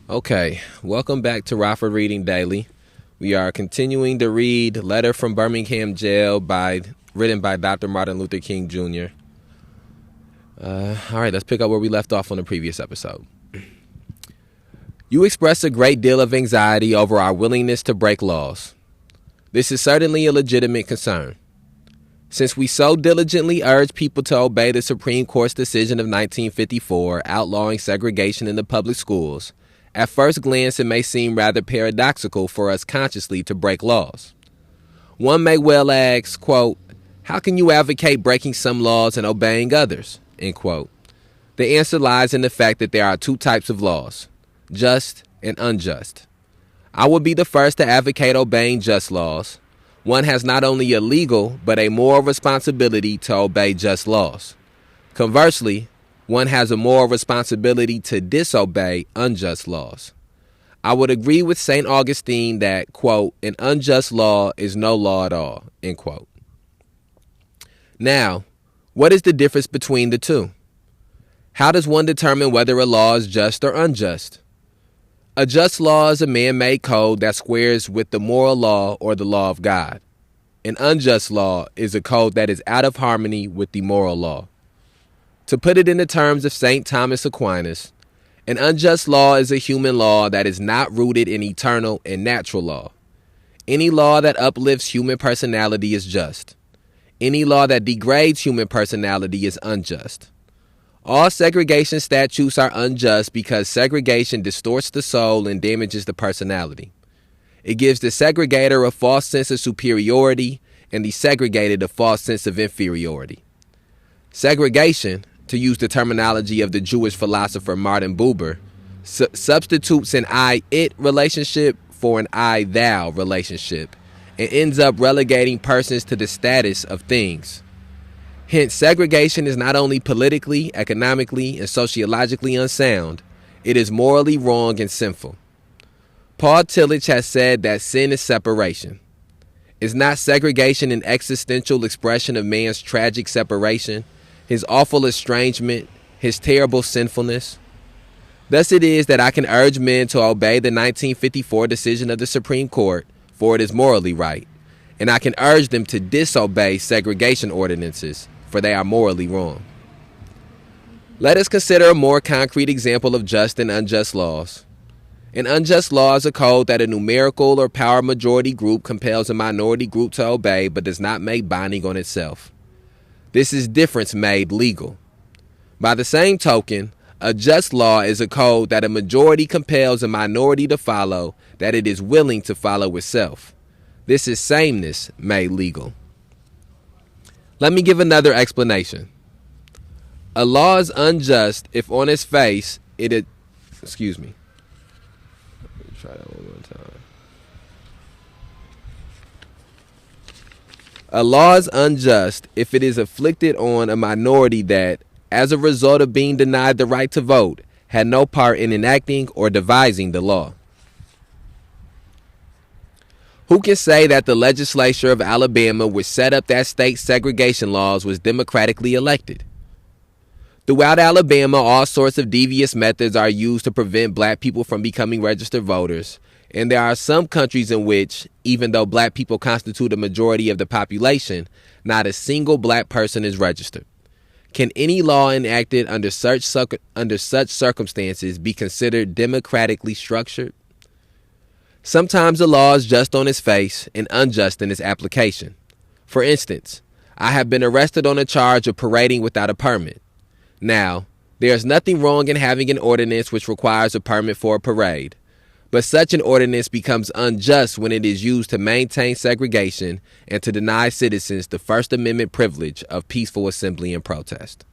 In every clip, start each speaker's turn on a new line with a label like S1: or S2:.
S1: Okay, welcome back to Rockford Reading Daily. We are continuing to read Letter from Birmingham Jail written by Dr. Martin Luther King Jr. All right, let's pick up where we left off on the previous episode. You express a great deal of anxiety over our willingness to break laws. This is certainly a legitimate concern. Since we so diligently urge people to obey the Supreme Court's decision of 1954 outlawing segregation in the public schools, at first glance it may seem rather paradoxical for us consciously to break laws. One may well ask, quote, how can you advocate breaking some laws and obeying others? End quote. The answer lies in the fact that there are two types of laws, just and unjust. I would be the first to advocate obeying just laws. One has not only a legal but a moral responsibility to obey just laws. Conversely, one has a moral responsibility to disobey unjust laws. I would agree with St. Augustine that, quote, an unjust law is no law at all, end quote. Now, what is the difference between the two? How does one determine whether a law is just or unjust? A just law is a man-made code that squares with the moral law or the law of God. An unjust law is a code that is out of harmony with the moral law. To put it in the terms of St. Thomas Aquinas, an unjust law is a human law that is not rooted in eternal and natural law. Any law that uplifts human personality is just. Any law that degrades human personality is unjust. All segregation statutes are unjust because segregation distorts the soul and damages the personality. It gives the segregator a false sense of superiority and the segregated a false sense of inferiority. Segregation, to use the terminology of the Jewish philosopher Martin Buber, substitutes an I-it relationship for an I-thou relationship and ends up relegating persons to the status of things. Hence, segregation is not only politically, economically, and sociologically unsound, it is morally wrong and sinful. Paul Tillich has said that sin is separation. Is not segregation an existential expression of man's tragic separation, his awful estrangement, his terrible sinfulness? Thus it is that I can urge men to obey the 1954 decision of the Supreme Court, for it is morally right, and I can urge them to disobey segregation ordinances, for they are morally wrong. Let us consider a more concrete example of just and unjust laws. An unjust law is a code that a numerical or power majority group compels a minority group to obey but does not make binding on itself. This is difference made legal. By the same token, a just law is a code that a majority compels a minority to follow that it is willing to follow itself. This is sameness made legal. Let me give another explanation. A law is unjust if on its face it is... Excuse me. Let me try that one more time. A law is unjust if it is inflicted on a minority that, as a result of being denied the right to vote, had no part in enacting or devising the law. Who can say that the legislature of Alabama, which set up that state's segregation laws, was democratically elected? Throughout Alabama, all sorts of devious methods are used to prevent black people from becoming registered voters, and there are some countries in which, even though black people constitute a majority of the population, not a single black person is registered. Can any law enacted under such circumstances be considered democratically structured? Sometimes a law is just on its face and unjust in its application. For instance, I have been arrested on a charge of parading without a permit. Now, there is nothing wrong in having an ordinance which requires a permit for a parade, but such an ordinance becomes unjust when it is used to maintain segregation and to deny citizens the First Amendment privilege of peaceful assembly and protest.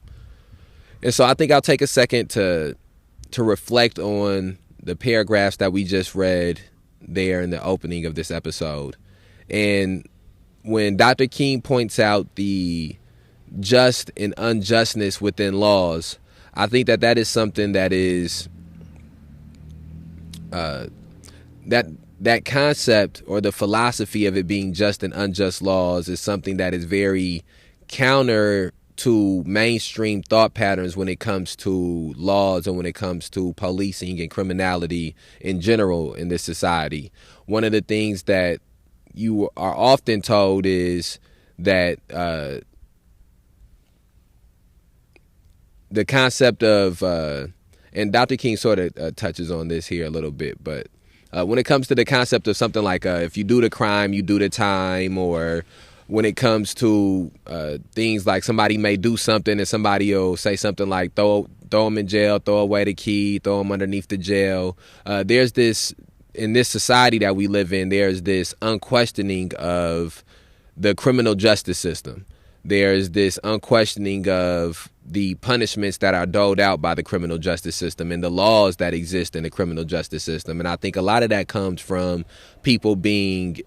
S1: And so I think I'll take a second to reflect on the paragraphs that we just read there in the opening of this episode. And when Dr. King points out the just and unjustness within laws, I think that is something that is that concept, or the philosophy of it being just and unjust laws, is something that is very counter to mainstream thought patterns when it comes to laws and when it comes to policing and criminality in general in this society. One of the things that you are often told is that the concept of, and Dr. King sort of touches on this here a little bit, but when it comes to the concept of something like if you do the crime, you do the time, or when it comes to things like somebody may do something and somebody will say something like throw them in jail, throw away the key, throw them underneath the jail. There's this, in this society that we live in, there's this unquestioning of the criminal justice system. There's this unquestioning of the punishments that are doled out by the criminal justice system and the laws that exist in the criminal justice system. And I think a lot of that comes from people being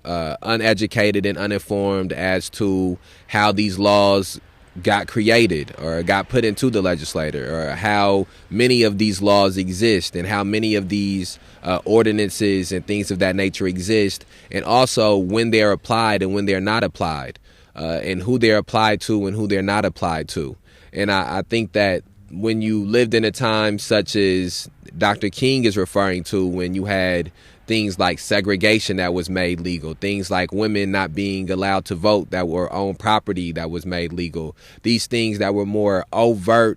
S1: uneducated and uninformed as to how these laws got created or got put into the legislature, or how many of these laws exist and how many of these ordinances and things of that nature exist, and also when they're applied and when they're not applied, and who they're applied to and who they're not applied to. And I think that when you lived in a time such as Dr. King is referring to, when you had things like segregation that was made legal, things like women not being allowed to vote that were on property that was made legal, these things that were more overtly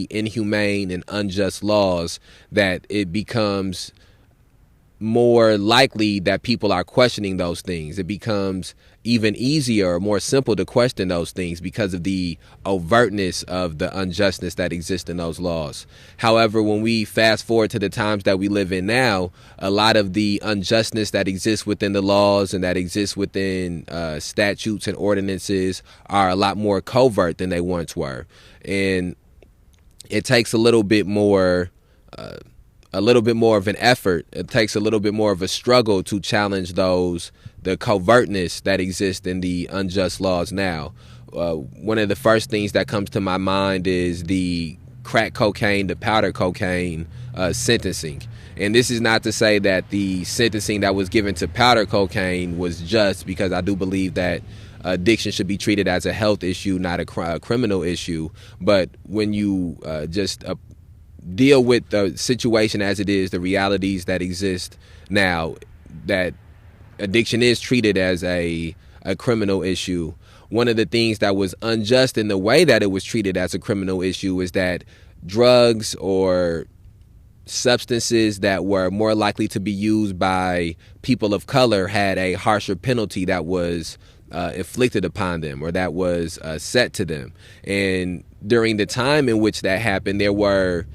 S1: inhumane and unjust laws, that it becomes more likely that people are questioning those things. It becomes even easier or more simple to question those things because of the overtness of the unjustness that exists in those laws. However, when we fast forward to the times that we live in now, a lot of the unjustness that exists within the laws and that exists within statutes and ordinances are a lot more covert than they once were. And it takes a little bit more of an effort. It takes a little bit more of a struggle to challenge the covertness that exists in the unjust laws now. One of the first things that comes to my mind is the crack cocaine to powder cocaine sentencing. And this is not to say that the sentencing that was given to powder cocaine was just, because I do believe that addiction should be treated as a health issue, not a criminal issue. But when you just deal with the situation as it is, the realities that exist now, that addiction is treated as a criminal issue. One of the things that was unjust in the way that it was treated as a criminal issue is that drugs or substances that were more likely to be used by people of color had a harsher penalty that was inflicted upon them, or that was set to them. And during the time in which that happened, there were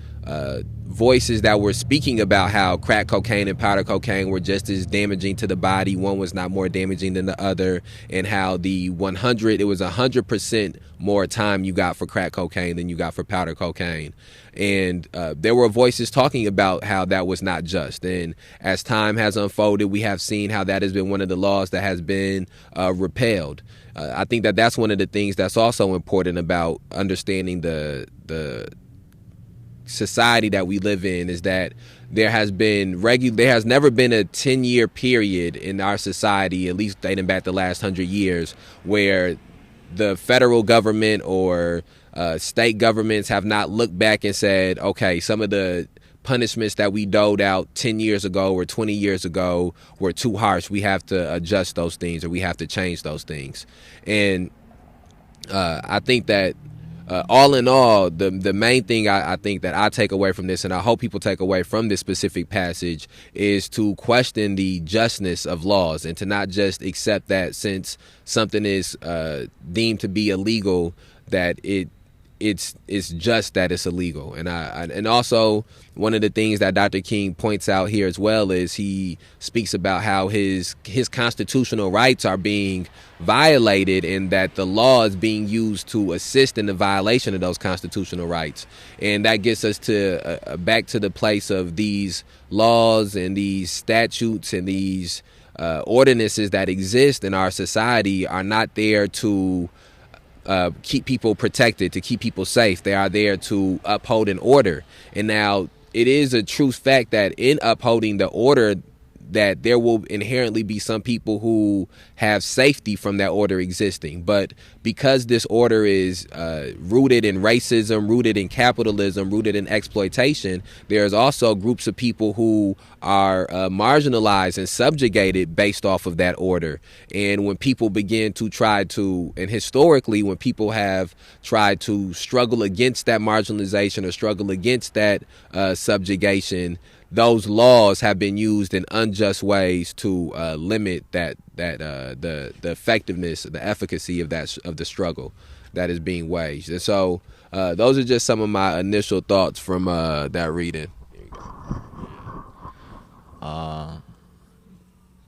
S1: voices that were speaking about how crack cocaine and powder cocaine were just as damaging to the body. One was not more damaging than the other, and how it was 100% more time you got for crack cocaine than you got for powder cocaine. And there were voices talking about how that was not just. And as time has unfolded, we have seen how that has been one of the laws that has been repealed. I think that that's one of the things that's also important about understanding the society that we live in, is that there has never been a 10-year period in our society, at least dating back the last 100 years, where the federal government or state governments have not looked back and said, okay, some of the punishments that we doled out 10 years ago or 20 years ago were too harsh. We have to adjust those things, or we have to change those things. And I think that all in all, the main thing I think that I take away from this, and I hope people take away from this specific passage, is to question the justness of laws, and to not just accept that since something is deemed to be illegal, that it's just that it's illegal. And also one of the things that Dr. King points out here as well is he speaks about how his constitutional rights are being violated, and that the law is being used to assist in the violation of those constitutional rights. And that gets us to back to the place of these laws and these statutes and these ordinances that exist in our society are not there to keep people protected, to keep people safe. They are there to uphold an order. And now it is a true fact that in upholding the order that there will inherently be some people who have safety from that order existing. But because this order is rooted in racism, rooted in capitalism, rooted in exploitation, there's also groups of people who are marginalized and subjugated based off of that order. And when people begin to try to, and historically when people have tried to struggle against that marginalization or struggle against that subjugation, those laws have been used in unjust ways to limit the effectiveness, the efficacy of the struggle that is being waged. And so those are just some of my initial thoughts from that reading.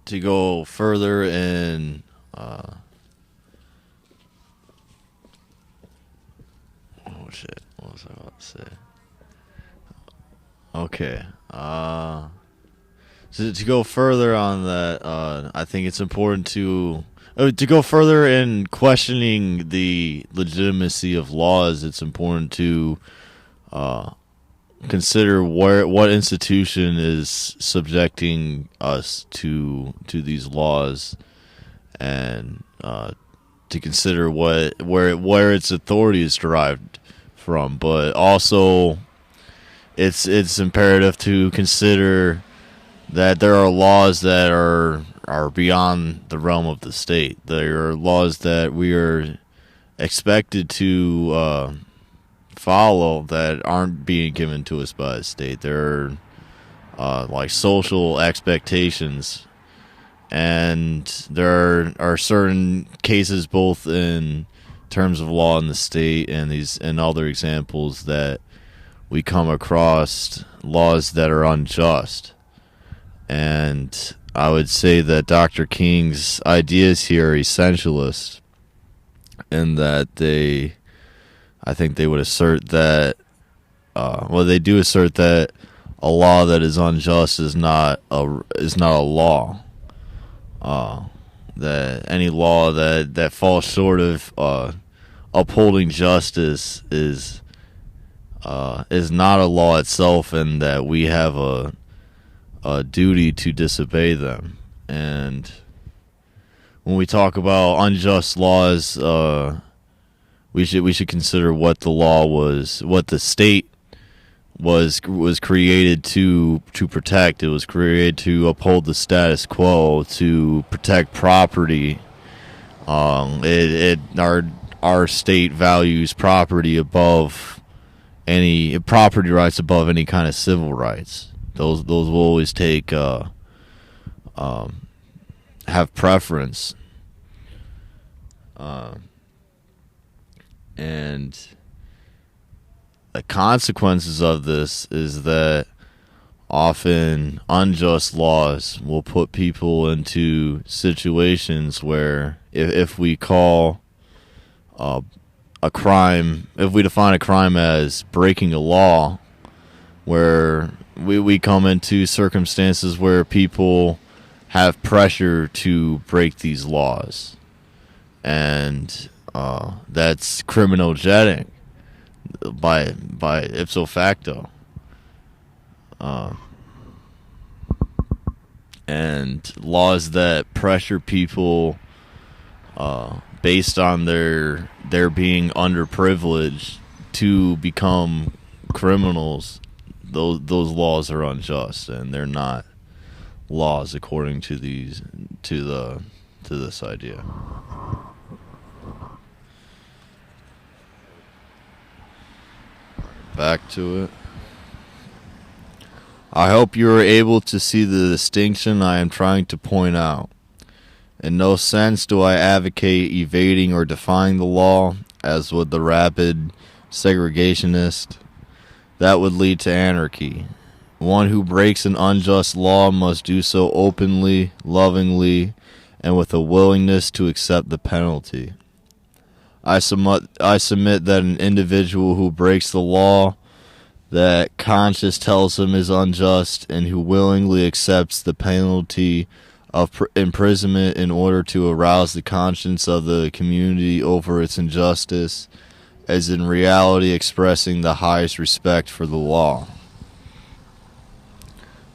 S2: To go further in what was I about to say? Okay. So to go further on that, I think it's important to go further in questioning the legitimacy of laws. It's important to consider what institution is subjecting us to these laws, and to consider where its authority is derived from. But also, it's imperative to consider that there are laws that are beyond the realm of the state. There are laws that we are expected to follow that aren't being given to us by the state. There are like social expectations, and there are certain cases both in terms of law in the state and other examples that we come across laws that are unjust. And I would say that Dr. King's ideas here are essentialist, in that I think they would assert that, they do assert that a law that is unjust is not a law. That any law that falls short of upholding justice is not a law itself, and that we have a duty to disobey them. And when we talk about unjust laws, we should consider what the law was, what the state was created to protect. It was created to uphold the status quo, to protect property. Our state values property above any property rights above any kind of civil rights. Those will always have preference. And the consequences of this is that often unjust laws will put people into situations where if we call a crime, if we define a crime as breaking a law, where we come into circumstances where people have pressure to break these laws, and that's criminogenic by ipso facto. And laws that pressure people based on their being underprivileged to become criminals, those laws are unjust, and they're not laws according to this idea. Back to it. I hope you are able to see the distinction I am trying to point out. In no sense do I advocate evading or defying the law, as would the rabid segregationist. That would lead to anarchy. One who breaks an unjust law must do so openly, lovingly, and with a willingness to accept the penalty. I submit that an individual who breaks the law that conscience tells him is unjust, and who willingly accepts the penalty of imprisonment in order to arouse the conscience of the community over its injustice, is in reality expressing the highest respect for the law.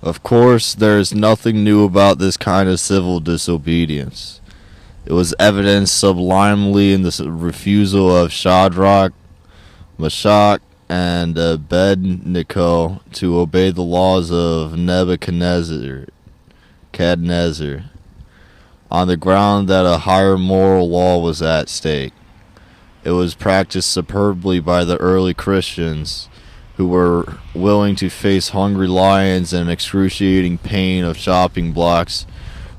S2: Of course, there is nothing new about this kind of civil disobedience. It was evidenced sublimely in the refusal of Shadrach, Meshach, and Abednego to obey the laws of Nebuchadnezzar, on the ground that a higher moral law was at stake. It was practiced superbly by the early Christians, who were willing to face hungry lions and excruciating pain of chopping blocks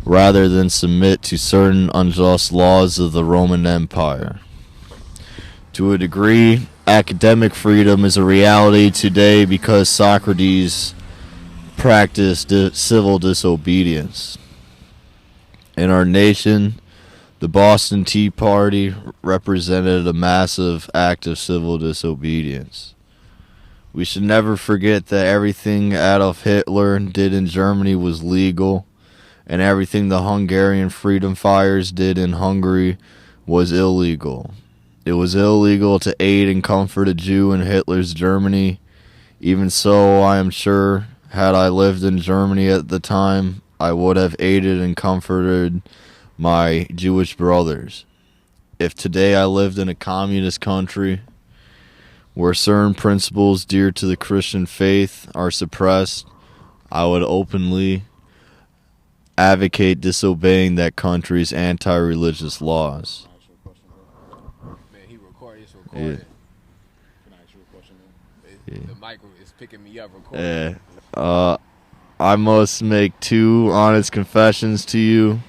S2: rather than submit to certain unjust laws of the Roman Empire. To a degree, academic freedom is a reality today because Socrates practiced civil disobedience. In our nation, the Boston Tea Party represented a massive act of civil disobedience. We should never forget that everything Adolf Hitler did in Germany was legal, and everything the Hungarian freedom fighters did in Hungary was illegal. It was illegal to aid and comfort a Jew in Hitler's Germany. Even so, I am sure, had I lived in Germany at the time, I would have aided and comforted my Jewish brothers. If today I lived in a communist country where certain principles dear to the Christian faith are suppressed, I would openly advocate disobeying that country's anti-religious laws.
S1: Man, he recorded. It's
S2: Yeah.
S1: recorded.
S3: Can I ask you a question
S1: The mic is picking me up. Recording.
S2: I must make two honest confessions to you,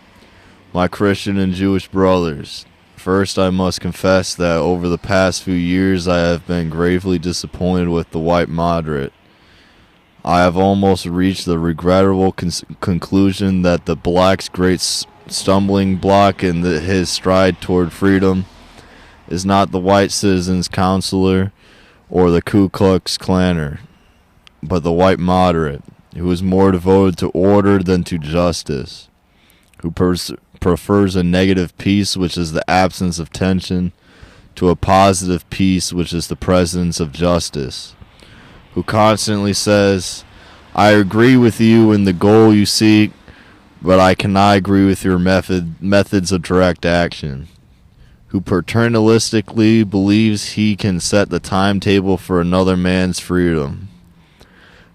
S2: my Christian and Jewish brothers. First, I must confess that over the past few years I have been gravely disappointed with the white moderate. I have almost reached the regrettable conclusion that the black's great stumbling block in his stride toward freedom is not the white citizen's counselor or the Ku Klux Klaner, but the white moderate, who is more devoted to order than to justice, who prefers a negative peace, which is the absence of tension, to a positive peace, which is the presence of justice, who constantly says, I agree with you in the goal you seek, but I cannot agree with your methods of direct action, who paternalistically believes he can set the timetable for another man's freedom,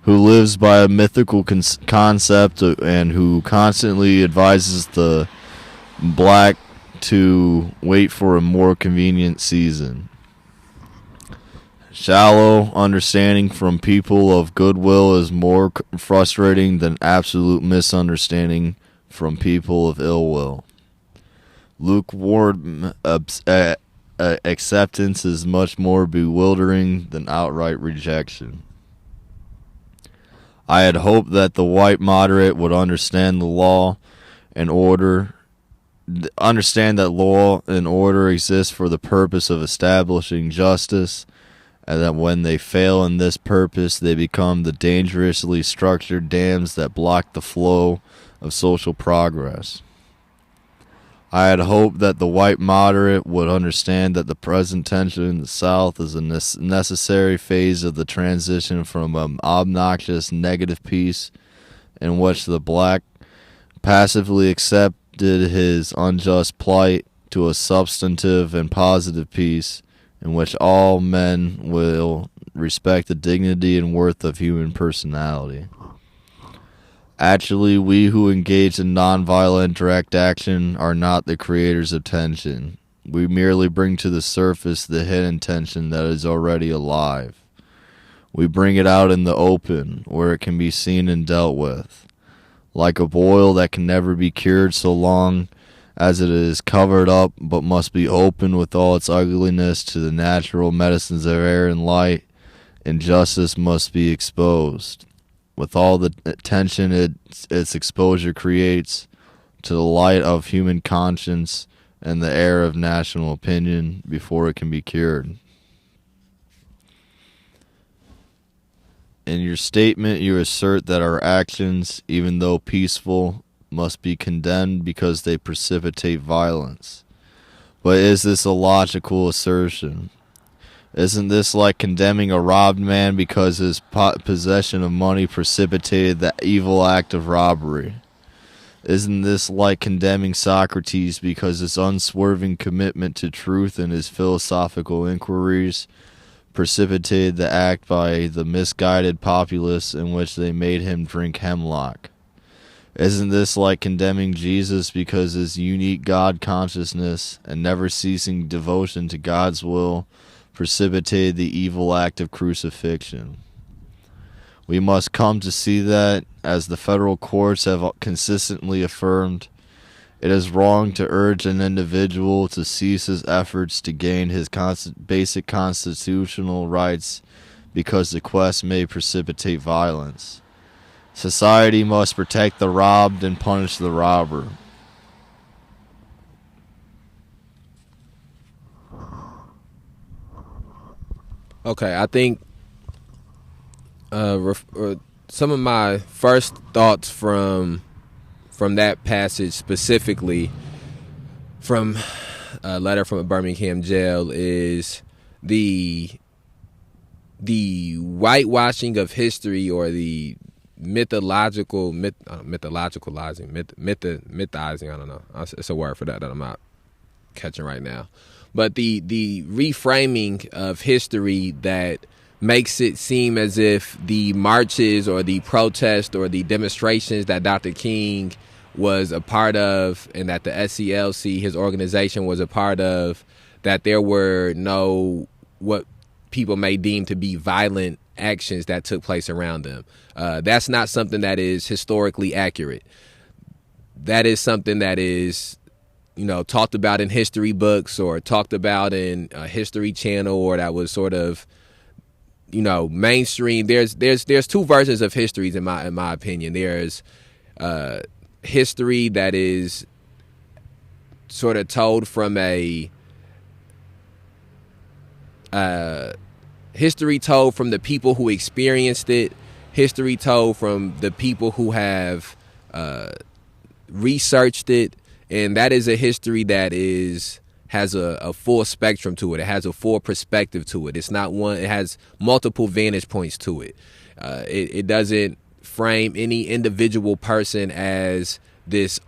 S2: who lives by a mythical concept and who constantly advises the black to wait for a more convenient season. Shallow understanding from people of goodwill is more frustrating than absolute misunderstanding from people of ill will. Lukewarm acceptance is much more bewildering than outright rejection. I had hoped that the white moderate would understand that law and order exists for the purpose of establishing justice, and that when they fail in this purpose, they become the dangerously structured dams that block the flow of social progress. I had hoped that the white moderate would understand that the present tension in the South is a necessary phase of the transition from an obnoxious negative peace in which the black passively accepted his unjust plight to a substantive and positive peace in which all men will respect the dignity and worth of human personality. Actually, we who engage in nonviolent direct action are not the creators of tension. We merely bring to the surface the hidden tension that is already alive. We bring it out in the open, where it can be seen and dealt with. Like a boil that can never be cured so long as it is covered up, but must be opened with all its ugliness to the natural medicines of air and light, injustice must be exposed, with all the tension its exposure creates, to the light of human conscience and the air of national opinion before it can be cured. In your statement, you assert that our actions, even though peaceful, must be condemned because they precipitate violence. But is this a logical assertion? Isn't this like condemning a robbed man because his possession of money precipitated the evil act of robbery? Isn't this like condemning Socrates because his unswerving commitment to truth and his philosophical inquiries precipitated the act by the misguided populace in which they made him drink hemlock? Isn't this like condemning Jesus because his unique God consciousness and never-ceasing devotion to God's will precipitated the evil act of crucifixion? We must come to see that, as the federal courts have consistently affirmed, it is wrong to urge an individual to cease his efforts to gain his basic constitutional rights because the quest may precipitate violence. Society must protect the robbed and punish the robber.
S1: Okay, I think some of my first thoughts from that passage, specifically from a Letter from Birmingham Jail, is the whitewashing of history, or the mythizing. I don't know. It's a word for that I'm not catching right now. But the reframing of history that makes it seem as if the marches or the protests or the demonstrations that Dr. King was a part of, and that the SCLC, his organization, was a part of, that there were no what people may deem to be violent actions that took place around them. That's not something that is historically accurate. That is something that is, talked about in history books, or talked about in a History Channel, or that was sort of, mainstream. There's two versions of histories in my opinion. There's history that is sort of told from a history told from the people who experienced it, history told from the people who have researched it, and that is a history that has a full spectrum to it. It has a full perspective to it. It's not one. It has multiple vantage points to it. It doesn't frame any individual person as this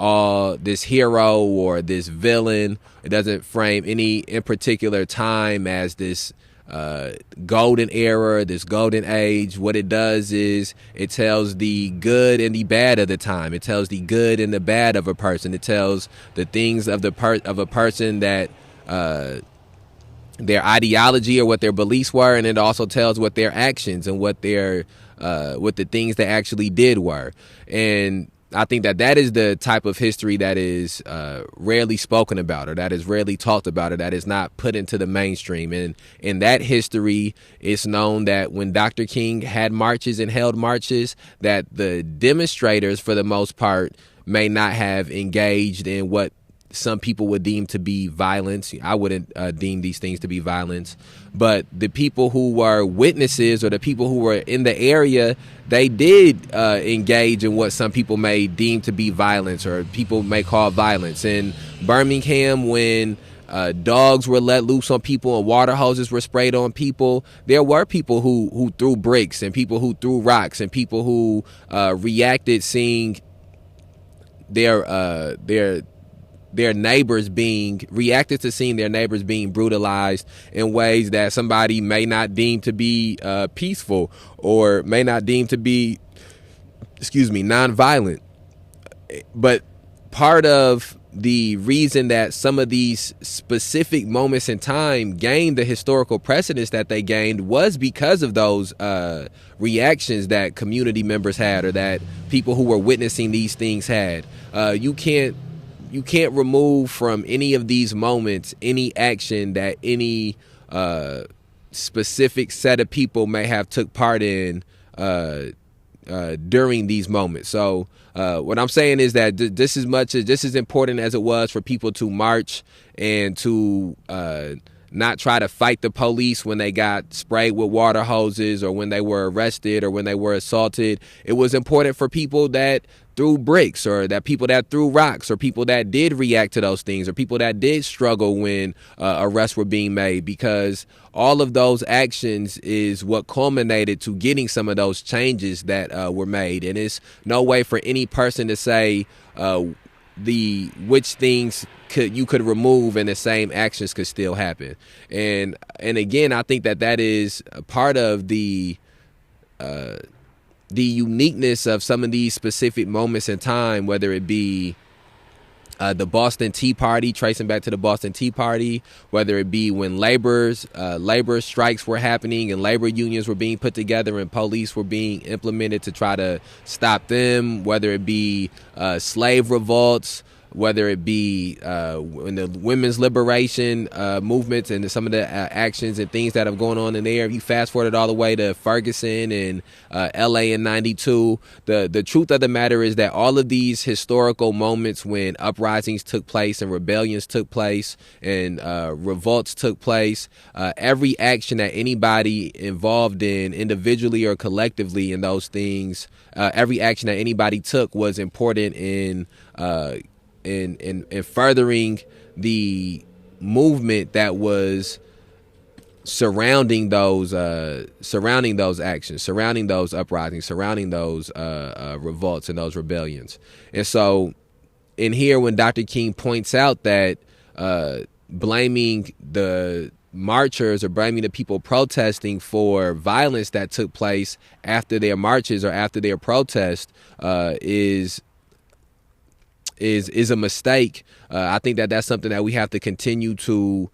S1: hero or this villain. It doesn't frame any in particular time as this golden era, this golden age. What it does is it tells the good and the bad of the time. It tells the good and the bad of a person. It tells the things of of a person that their ideology or what their beliefs were, and it also tells what their actions and what the things they actually did were. And I think that is the type of history that is rarely spoken about, or that is rarely talked about, or that is not put into the mainstream. And in that history, it's known that when Dr. King had marches and held marches, that the demonstrators, for the most part, may not have engaged in what some people would deem to be violence. I wouldn't deem these things to be violence. But the people who were witnesses, or the people who were in the area, they did engage in what some people may deem to be violence, or people may call violence. In Birmingham, when dogs were let loose on people and water hoses were sprayed on people, there were people who threw bricks, and people who threw rocks, and people who reacted seeing their neighbors being brutalized in ways that somebody may not deem to be peaceful, or may not deem to be, nonviolent. But part of the reason that some of these specific moments in time gained the historical precedence that they gained was because of those reactions that community members had, or that people who were witnessing these things had. You can't remove from any of these moments any action that any specific set of people may have took part in during these moments. So what I'm saying is that this is important as it was for people to march and to not try to fight the police when they got sprayed with water hoses or when they were arrested or when they were assaulted. It was important for people that threw bricks or that people that threw rocks or people that did react to those things or people that did struggle when arrests were being made, because all of those actions is what culminated to getting some of those changes that were made. And it's no way for any person to say which things you could remove and the same actions could still happen. And again, I think that is a part of the uniqueness of some of these specific moments in time, whether it be the Boston Tea Party, tracing back to the Boston Tea Party, whether it be when labor strikes were happening and labor unions were being put together and police were being implemented to try to stop them, whether it be slave revolts, whether it be in the women's liberation movements and some of the actions and things that have gone on in there. If you fast forward all the way to Ferguson and LA in 92, the truth of the matter is that all of these historical moments when uprisings took place and rebellions took place and revolts took place, every action that anybody involved in individually or collectively in those things, every action that anybody took was important in furthering the movement that was surrounding those actions, surrounding those uprisings, surrounding those revolts and those rebellions. And so in here, when Dr. King points out that blaming the marchers or blaming the people protesting for violence that took place after their marches or after their protest is a mistake. I think that's something that we have to continue to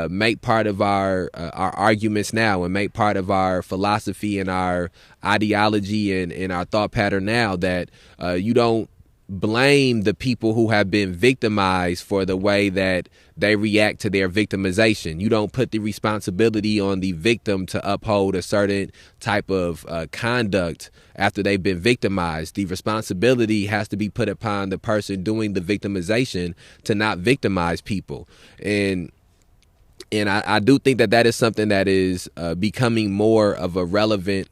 S1: make part of our arguments now and make part of our philosophy and our ideology and our thought pattern now, that you don't blame the people who have been victimized for the way that they react to their victimization. You don't put the responsibility on the victim to uphold a certain type of conduct after they've been victimized. The responsibility has to be put upon the person doing the victimization to not victimize people. And I do think that is something that is becoming more of a relevant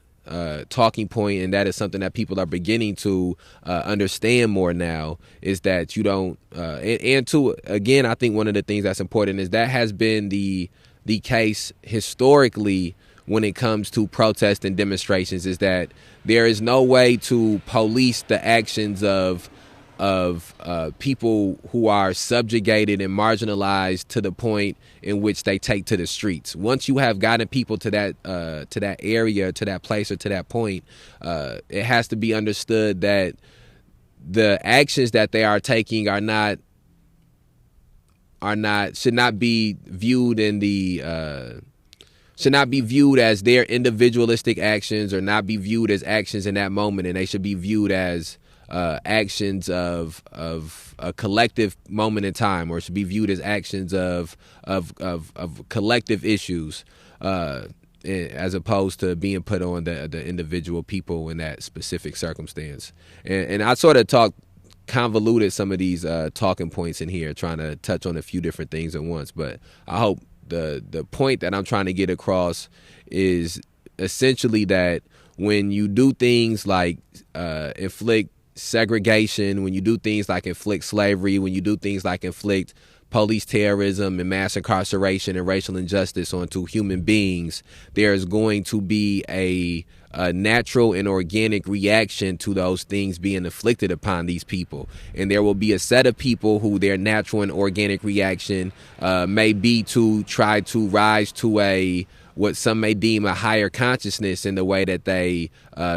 S1: talking point, and that is something that people are beginning to understand more now, is that you don't and to again, I think one of the things that's important is that has been the case historically when it comes to protests and demonstrations, is that there is no way to police the actions of people who are subjugated and marginalized to the point in which they take to the streets. Once you have gotten people to that area, to that place, or to that point, it has to be understood that the actions that they are taking should not be viewed as their individualistic actions, or not be viewed as actions in that moment, and they should be viewed as actions of a collective moment in time, or should be viewed as actions of collective issues, as opposed to being put on the individual people in that specific circumstance. And I sort of convoluted some of these talking points in here, trying to touch on a few different things at once. But I hope the point that I'm trying to get across is essentially that when you do things like inflict segregation, when you do things like inflict slavery, when you do things like inflict police terrorism and mass incarceration and racial injustice onto human beings, there is going to be a natural and organic reaction to those things being inflicted upon these people. And there will be a set of people who their natural and organic reaction may be to try to rise to what some may deem a higher consciousness in the way that they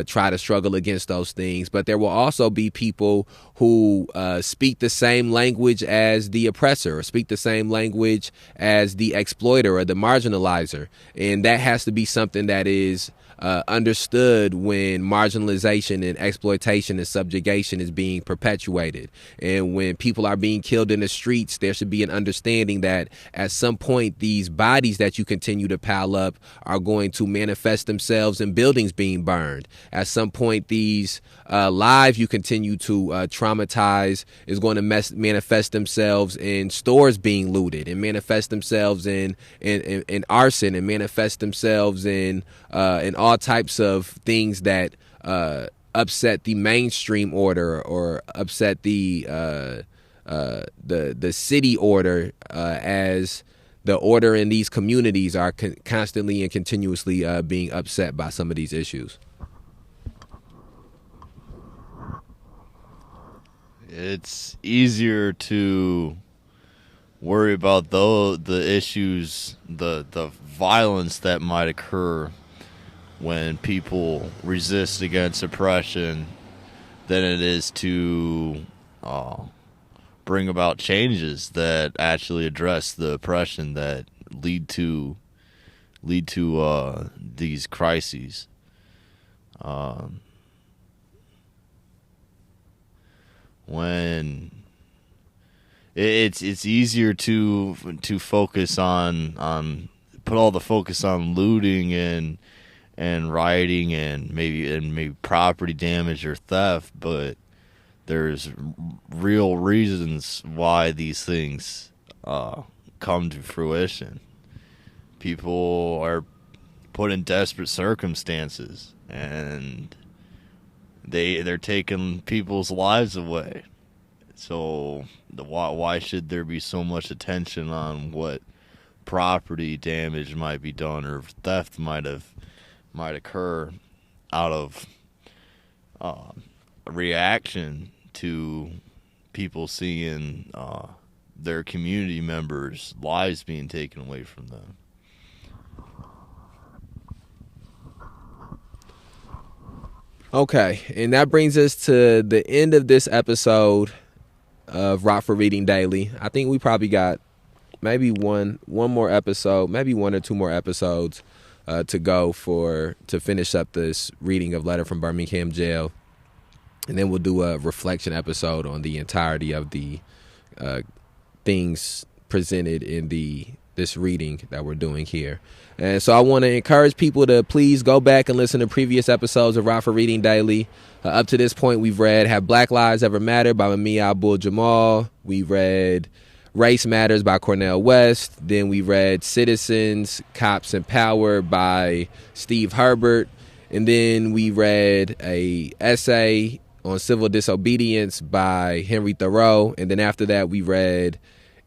S1: try to struggle against those things. But there will also be people who speak the same language as the oppressor, or speak the same language as the exploiter or the marginalizer. And that has to be something that is understood when marginalization and exploitation and subjugation is being perpetuated. And when people are being killed in the streets, there should be an understanding that at some point these bodies that you continue to pile up are going to manifest themselves in buildings being burned. At some point, these lives you continue to traumatize is going to manifest themselves in stores being looted, and manifest themselves in arson, and manifest themselves in all types of things that upset the mainstream order, or upset the city order, as the order in these communities are constantly and continuously being upset by some of these issues.
S2: It's easier to worry about the issues, the violence that might occur when people resist against oppression, than it is to bring about changes that actually address the oppression that lead to these crises. When it's easier to focus on put all the focus on looting and rioting and maybe property damage or theft, but there's real reasons why these things come to fruition. People are put in desperate circumstances, and they're taking people's lives away. So why should there be so much attention on what property damage might be done, or theft might occur out of a reaction to people seeing their community members' lives being taken away from them?
S1: Okay, and that brings us to the end of this episode of Rockford Reading Daily. I think we probably got maybe one more episode, maybe one or two more episodes to go to finish up this reading of Letter from Birmingham Jail, and then we'll do a reflection episode on the entirety of the things presented in this reading that we're doing here. And so I want to encourage people to please go back and listen to previous episodes of Rockford Reading Daily. Up to this point, we've read Have Black Lives Ever Mattered by Mamiya Abdul-Jamal. We read Race Matters by Cornel West. Then we read Citizens, Cops, and Power by Steve Herbert. And then we read a essay on civil disobedience by Henry Thoreau. And then after that, we read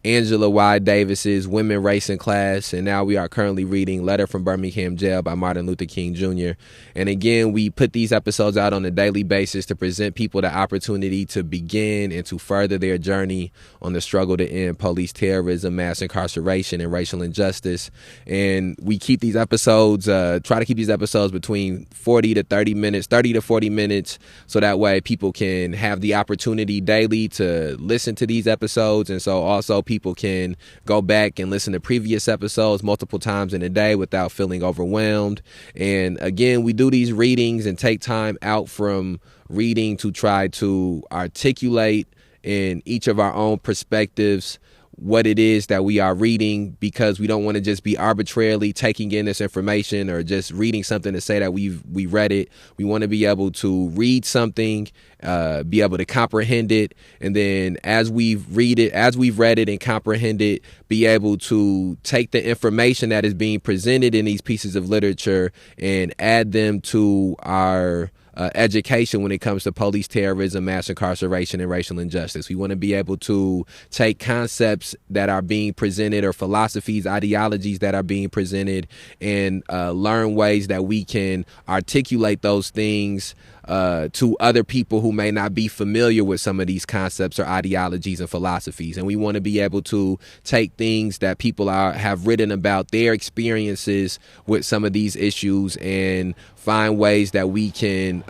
S1: Angela Y. Davis's Women, Race, and Class. And now we are currently reading Letter from Birmingham Jail by Martin Luther King Jr. And again, we put these episodes out on a daily basis to present people the opportunity to begin and to further their journey on the struggle to end police terrorism, mass incarceration, and racial injustice. And we keep these episodes, try to keep these episodes between 30 to 40 minutes, so that way people can have the opportunity daily to listen to these episodes. And so also people can go back and listen to previous episodes multiple times in a day without feeling overwhelmed. And again, we do these readings and take time out from reading to try to articulate in each of our own perspectives what it is that we are reading, because we don't want to just be arbitrarily taking in this information or just reading something to say that we read it. We want to be able to read something, be able to comprehend it, and then as we've read it and comprehend it, be able to take the information that is being presented in these pieces of literature and add them to our education when it comes to police terrorism, mass incarceration, and racial injustice. We want to be able to take concepts that are being presented, or philosophies, ideologies that are being presented, and learn ways that we can articulate those things to other people who may not be familiar with some of these concepts or ideologies and philosophies. And we want to be able to take things that people have written about their experiences with some of these issues and find ways that we can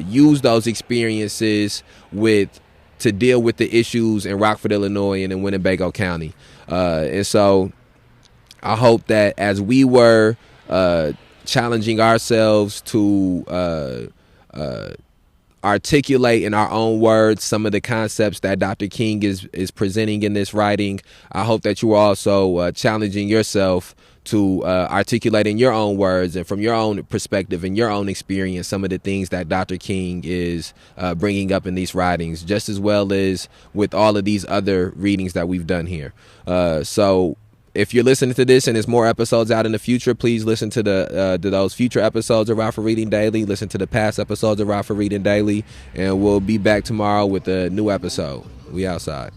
S1: use those experiences to deal with the issues in Rockford, Illinois, and in Winnebago County. And so I hope that as we were challenging ourselves to articulate in our own words some of the concepts that Dr. King is presenting in this writing. I hope that you are also challenging yourself to articulate in your own words and from your own perspective and your own experience some of the things that Dr. King is bringing up in these writings, just as well as with all of these other readings that we've done here. So if you're listening to this and there's more episodes out in the future, please listen to those future episodes of Rockford Reading Daily. Listen to the past episodes of Rockford Reading Daily, and we'll be back tomorrow with a new episode. We outside.